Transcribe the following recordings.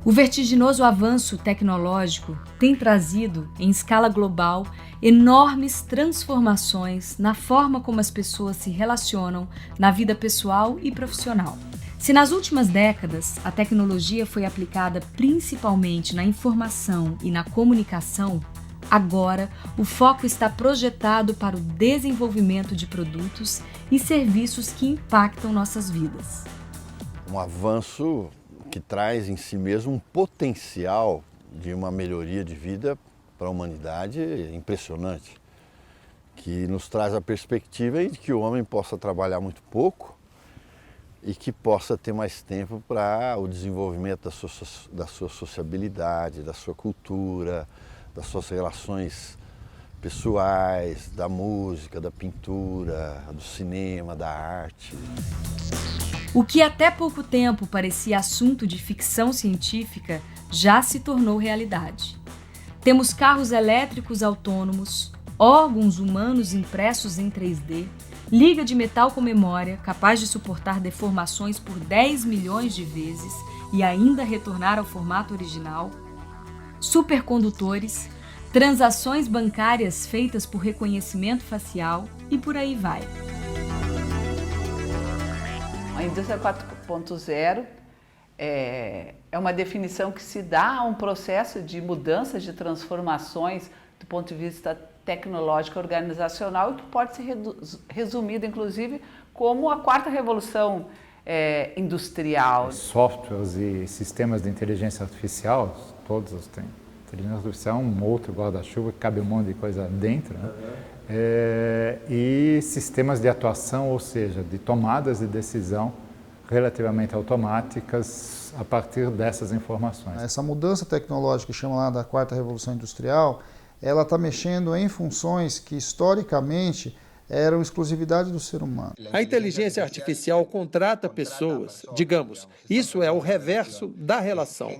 O vertiginoso avanço tecnológico tem trazido, em escala global, enormes transformações na forma como as pessoas se relacionam na vida pessoal e profissional. Se nas últimas décadas a tecnologia foi aplicada principalmente na informação e na comunicação, agora o foco está projetado para o desenvolvimento de produtos e serviços que impactam nossas vidas. Um avanço que traz em si mesmo um potencial de uma melhoria de vida para a humanidade impressionante, que nos traz a perspectiva de que o homem possa trabalhar muito pouco e que possa ter mais tempo para o desenvolvimento da sua sociabilidade, da sua cultura, das suas relações pessoais, da música, da pintura, do cinema, da arte. O que até pouco tempo parecia assunto de ficção científica já se tornou realidade. Temos carros elétricos autônomos, órgãos humanos impressos em 3D, liga de metal com memória capaz de suportar deformações por 10 milhões de vezes e ainda retornar ao formato original, supercondutores, transações bancárias feitas por reconhecimento facial e por aí vai. A indústria 4.0 é uma definição que se dá a um processo de mudanças, de transformações do ponto de vista tecnológico e organizacional, que pode ser resumido, inclusive, como a quarta revolução industrial. Softwares e sistemas de inteligência artificial, todos têm. Inteligência artificial é um outro guarda-chuva que cabe um monte de coisa dentro, né? E sistemas de atuação, ou seja, de tomadas de decisão relativamente automáticas a partir dessas informações. Essa mudança tecnológica, que chama lá da quarta revolução industrial, ela está mexendo em funções que historicamente eram exclusividade do ser humano. A inteligência artificial contrata pessoas, digamos, isso é o reverso da relação.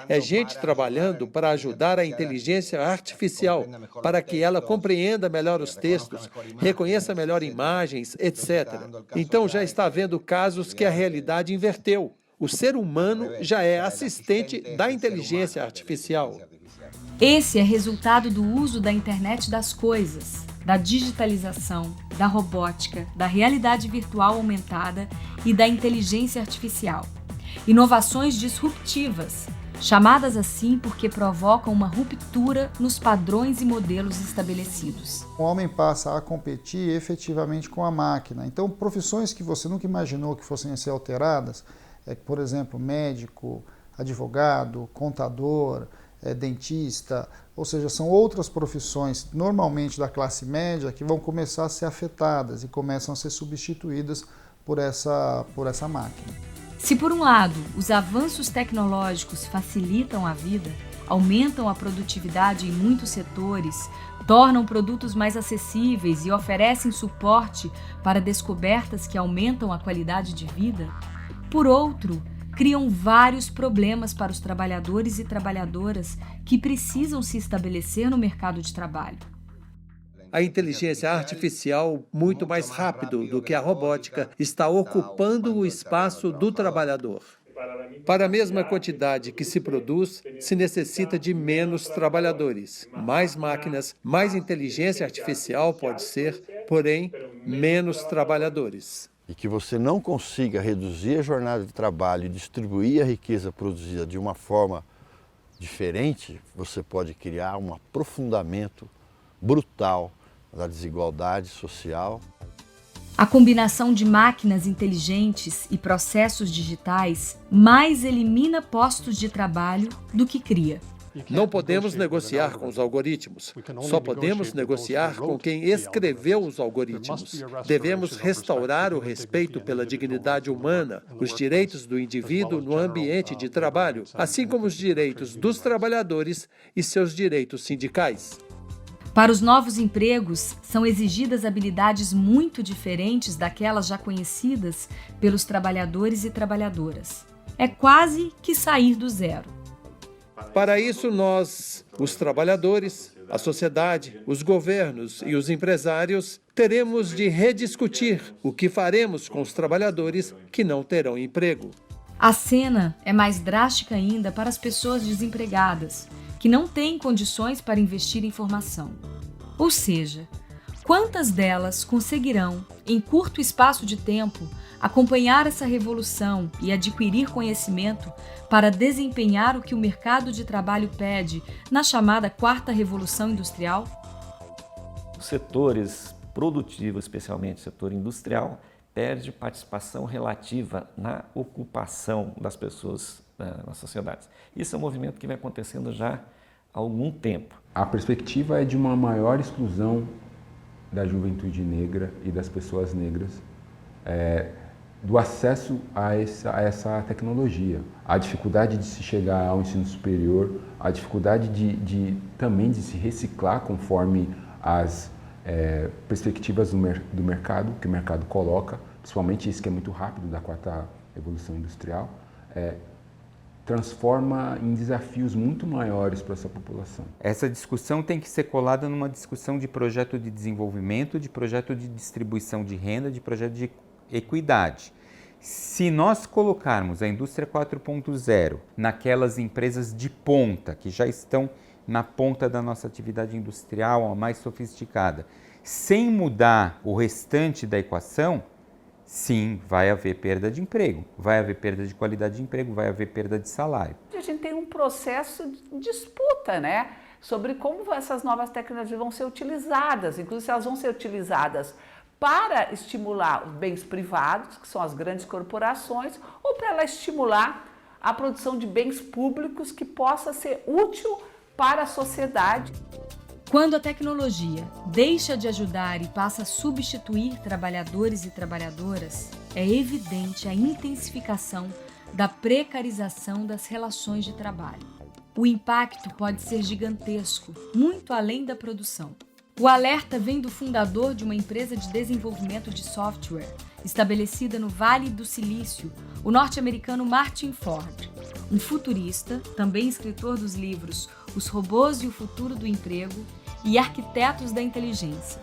É gente trabalhando para ajudar a inteligência artificial, para que ela compreenda melhor os textos, reconheça melhor imagens, etc. Então já está havendo casos que a realidade inverteu. O ser humano já é assistente da inteligência artificial. Esse é resultado do uso da internet das coisas, da digitalização, da robótica, da realidade virtual aumentada e da inteligência artificial. Inovações disruptivas, chamadas assim porque provocam uma ruptura nos padrões e modelos estabelecidos. O homem passa a competir efetivamente com a máquina. Então, profissões que você nunca imaginou que fossem ser alteradas, por exemplo, médico, advogado, contador, dentista, ou seja, são outras profissões, normalmente da classe média, que vão começar a ser afetadas e começam a ser substituídas por essa máquina. Se por um lado, os avanços tecnológicos facilitam a vida, aumentam a produtividade em muitos setores, tornam produtos mais acessíveis e oferecem suporte para descobertas que aumentam a qualidade de vida, por outro, criam vários problemas para os trabalhadores e trabalhadoras que precisam se estabelecer no mercado de trabalho. A inteligência artificial, muito mais rápido do que a robótica, está ocupando o espaço do trabalhador. Para a mesma quantidade que se produz, se necessita de menos trabalhadores. Mais máquinas, mais inteligência artificial pode ser, porém, menos trabalhadores. E que você não consiga reduzir a jornada de trabalho e distribuir a riqueza produzida de uma forma diferente, você pode criar um aprofundamento brutal da desigualdade social. A combinação de máquinas inteligentes e processos digitais mais elimina postos de trabalho do que cria. Não podemos negociar com os algoritmos, só podemos negociar com quem escreveu os algoritmos. Devemos restaurar o respeito pela dignidade humana, os direitos do indivíduo no ambiente de trabalho, assim como os direitos dos trabalhadores e seus direitos sindicais. Para os novos empregos, são exigidas habilidades muito diferentes daquelas já conhecidas pelos trabalhadores e trabalhadoras. É quase que sair do zero. Para isso, nós, os trabalhadores, a sociedade, os governos e os empresários, teremos de rediscutir o que faremos com os trabalhadores que não terão emprego. A cena é mais drástica ainda para as pessoas desempregadas, que não têm condições para investir em formação. Ou seja, quantas delas conseguirão, em curto espaço de tempo, acompanhar essa revolução e adquirir conhecimento para desempenhar o que o mercado de trabalho pede na chamada quarta revolução industrial? Os setores produtivos, especialmente o setor industrial, perde participação relativa na ocupação das pessoas nas sociedades. Isso é um movimento que vem acontecendo já há algum tempo. A perspectiva é de uma maior exclusão da juventude negra e das pessoas negras do acesso a essa tecnologia. A dificuldade de se chegar ao ensino superior, a dificuldade também de se reciclar conforme as perspectivas do mercado, que o mercado coloca, principalmente isso que é muito rápido da quarta revolução industrial, transforma em desafios muito maiores para essa população. Essa discussão tem que ser colada numa discussão de projeto de desenvolvimento, de projeto de distribuição de renda, de projeto de equidade. Se nós colocarmos a indústria 4.0 naquelas empresas de ponta, que já estão na ponta da nossa atividade industrial, a mais sofisticada, sem mudar o restante da equação, sim, vai haver perda de emprego, vai haver perda de qualidade de emprego, vai haver perda de salário. A gente tem um processo de disputa, né? Sobre como essas novas tecnologias vão ser utilizadas, inclusive se elas vão ser utilizadas para estimular os bens privados, que são as grandes corporações, ou para ela estimular a produção de bens públicos que possa ser útil para a sociedade. Quando a tecnologia deixa de ajudar e passa a substituir trabalhadores e trabalhadoras, é evidente a intensificação da precarização das relações de trabalho. O impacto pode ser gigantesco, muito além da produção. O alerta vem do fundador de uma empresa de desenvolvimento de software, estabelecida no Vale do Silício, o norte-americano Martin Ford, um futurista, também escritor dos livros Os Robôs e o Futuro do Emprego e Arquitetos da Inteligência.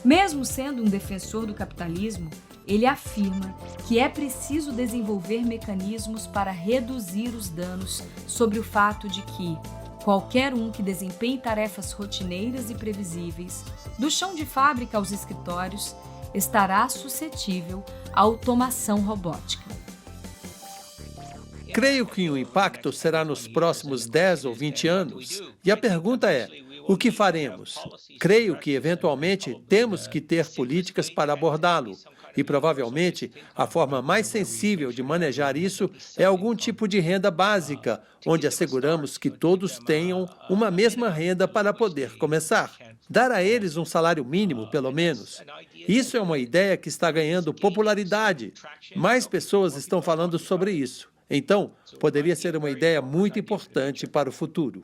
Mesmo sendo um defensor do capitalismo, ele afirma que é preciso desenvolver mecanismos para reduzir os danos sobre o fato de que qualquer um que desempenhe tarefas rotineiras e previsíveis, do chão de fábrica aos escritórios, estará suscetível à automação robótica. Creio que o impacto será nos próximos 10 ou 20 anos. E a pergunta é, o que faremos? Creio que, eventualmente, temos que ter políticas para abordá-lo. E, provavelmente, a forma mais sensível de manejar isso é algum tipo de renda básica, onde asseguramos que todos tenham uma mesma renda para poder começar. Dar a eles um salário mínimo, pelo menos. Isso é uma ideia que está ganhando popularidade. Mais pessoas estão falando sobre isso. Então, poderia ser uma ideia muito importante para o futuro.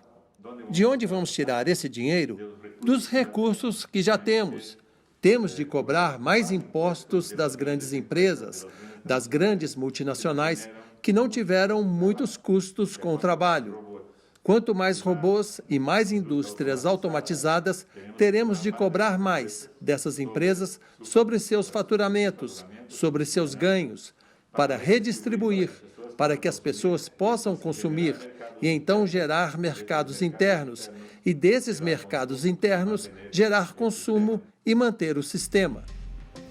De onde vamos tirar esse dinheiro? Dos recursos que já temos. Temos de cobrar mais impostos das grandes empresas, das grandes multinacionais, que não tiveram muitos custos com o trabalho. Quanto mais robôs e mais indústrias automatizadas, teremos de cobrar mais dessas empresas sobre seus faturamentos, sobre seus ganhos, para redistribuir, para que as pessoas possam consumir e então gerar mercados internos, e desses mercados internos gerar consumo e manter o sistema.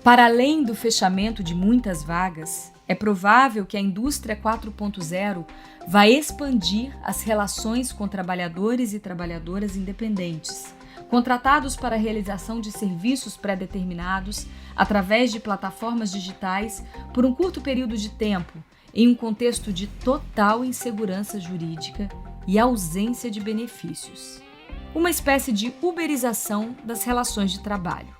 Para além do fechamento de muitas vagas, é provável que a indústria 4.0 vai expandir as relações com trabalhadores e trabalhadoras independentes, contratados para a realização de serviços pré-determinados através de plataformas digitais por um curto período de tempo, em um contexto de total insegurança jurídica e ausência de benefícios. Uma espécie de uberização das relações de trabalho.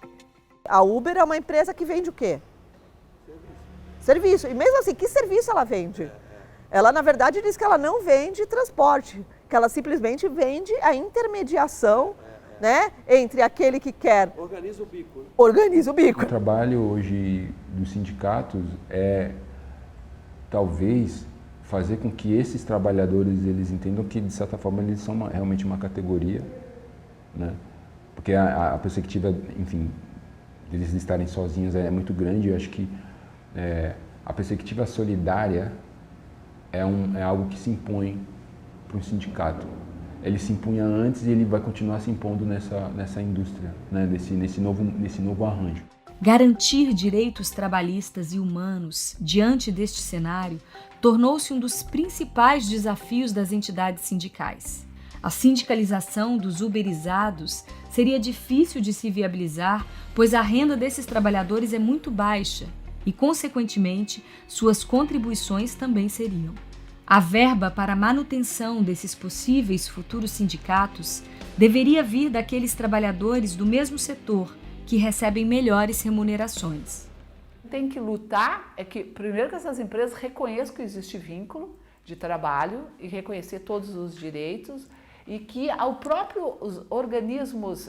A Uber é uma empresa que vende o quê? Serviço. E mesmo assim, que serviço ela vende? Ela, na verdade, diz que ela não vende transporte, que ela simplesmente vende a intermediação, né, entre aquele que quer... Organiza o bico. Organiza o bico. O trabalho hoje dos sindicatos é, talvez, fazer com que esses trabalhadores eles entendam que, de certa forma, eles são realmente uma categoria, né? Porque a perspectiva, enfim, deles estarem sozinhos é muito grande. Eu acho que a perspectiva solidária é algo que se impõe para um sindicato. Ele se impunha antes e ele vai continuar se impondo nessa indústria, né? nesse novo arranjo. Garantir direitos trabalhistas e humanos diante deste cenário tornou-se um dos principais desafios das entidades sindicais. A sindicalização dos uberizados seria difícil de se viabilizar, pois a renda desses trabalhadores é muito baixa e, consequentemente, suas contribuições também seriam. A verba para a manutenção desses possíveis futuros sindicatos deveria vir daqueles trabalhadores do mesmo setor que recebem melhores remunerações. Tem que lutar, primeiro que essas empresas reconheçam que existe vínculo de trabalho e reconhecer todos os direitos e que os organismos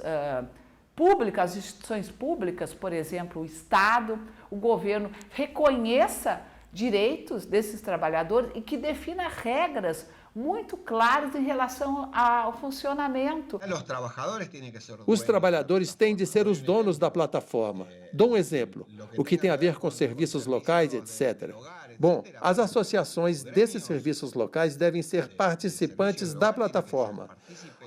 públicos, as instituições públicas, por exemplo, o Estado, o governo, reconheça direitos desses trabalhadores e que defina regras muito claras em relação ao funcionamento. Os trabalhadores têm de ser os donos da plataforma. Dou um exemplo, o que tem a ver com serviços locais, etc. Bom, as associações desses serviços locais devem ser participantes da plataforma.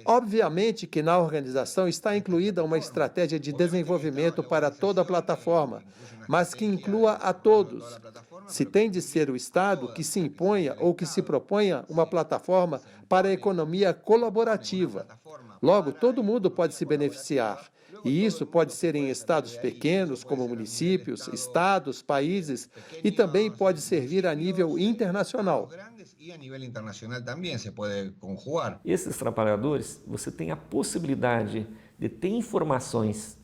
Obviamente que na organização está incluída uma estratégia de desenvolvimento para toda a plataforma, mas que inclua a todos. Se tem de ser o Estado que se imponha ou que se proponha uma plataforma para a economia colaborativa. Logo, todo mundo pode se beneficiar. E isso pode ser em estados pequenos, como municípios, estados, países, e também pode servir a nível internacional. Esses trabalhadores, você tem a possibilidade de ter informações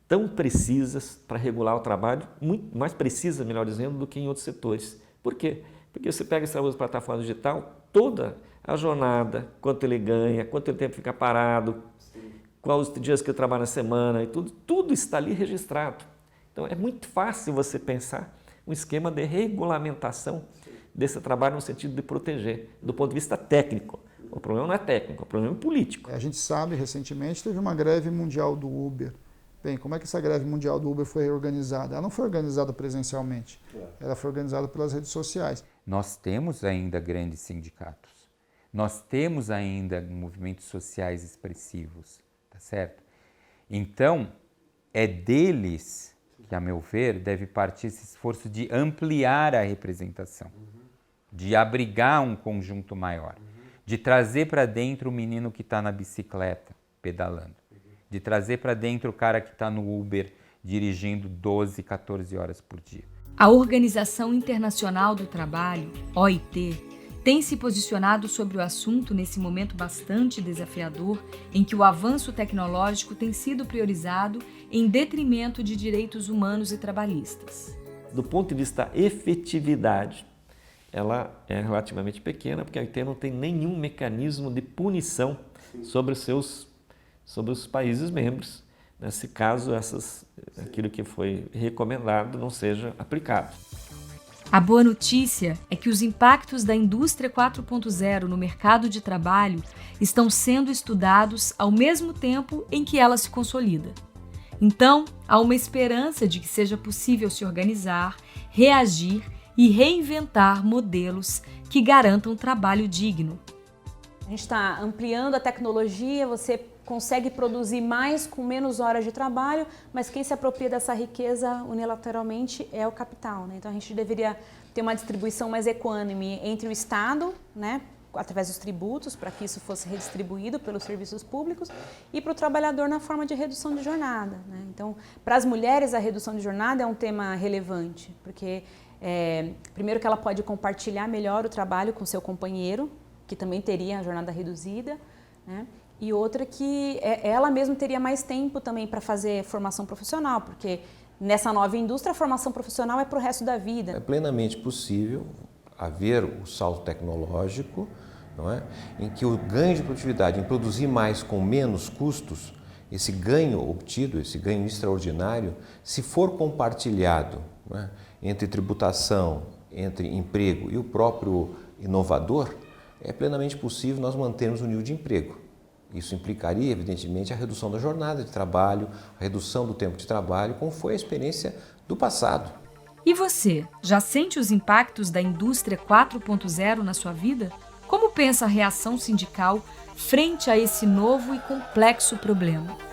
tão precisas para regular o trabalho, muito mais precisas, melhor dizendo, do que em outros setores. Por quê? Porque você pega esse trabalho de plataforma digital, toda a jornada, quanto ele ganha, quanto tempo fica parado, quais os dias que eu trabalho na semana e tudo está ali registrado. Então é muito fácil você pensar um esquema de regulamentação desse trabalho no sentido de proteger, do ponto de vista técnico. O problema não é técnico, o problema é político. A gente sabe, recentemente teve uma greve mundial do Uber. Bem, como é que essa greve mundial do Uber foi organizada? Ela não foi organizada presencialmente, ela foi organizada pelas redes sociais. Nós temos ainda grandes sindicatos, nós temos ainda movimentos sociais expressivos, tá certo? Então, é deles que, a meu ver, deve partir esse esforço de ampliar a representação, de abrigar um conjunto maior, de trazer para dentro o menino que está na bicicleta pedalando, de trazer para dentro o cara que está no Uber dirigindo 12, 14 horas por dia. A Organização Internacional do Trabalho, OIT, tem se posicionado sobre o assunto nesse momento bastante desafiador em que o avanço tecnológico tem sido priorizado em detrimento de direitos humanos e trabalhistas. Do ponto de vista da efetividade, ela é relativamente pequena, porque a OIT não tem nenhum mecanismo de punição sobre os países membros, nesse caso aquilo que foi recomendado não seja aplicado. A boa notícia é que os impactos da indústria 4.0 no mercado de trabalho estão sendo estudados ao mesmo tempo em que ela se consolida. Então, há uma esperança de que seja possível se organizar, reagir e reinventar modelos que garantam trabalho digno. A gente está ampliando a tecnologia, você consegue produzir mais com menos horas de trabalho, mas quem se apropria dessa riqueza unilateralmente é o capital, né? Então a gente deveria ter uma distribuição mais equânime entre o Estado, né, através dos tributos, para que isso fosse redistribuído pelos serviços públicos, e para o trabalhador na forma de redução de jornada, né? Então, para as mulheres, a redução de jornada é um tema relevante, porque primeiro que ela pode compartilhar melhor o trabalho com seu companheiro, que também teria a jornada reduzida, né? E outra que ela mesma teria mais tempo também para fazer formação profissional, porque nessa nova indústria a formação profissional é para o resto da vida. É plenamente possível haver o salto tecnológico, não é? Em que o ganho de produtividade, em produzir mais com menos custos, esse ganho obtido, esse ganho extraordinário, se for compartilhado, não é? Entre tributação, entre emprego e o próprio inovador, é plenamente possível nós mantermos o nível de emprego. Isso implicaria, evidentemente, a redução da jornada de trabalho, a redução do tempo de trabalho, como foi a experiência do passado. E você, já sente os impactos da indústria 4.0 na sua vida? Como pensa a reação sindical frente a esse novo e complexo problema?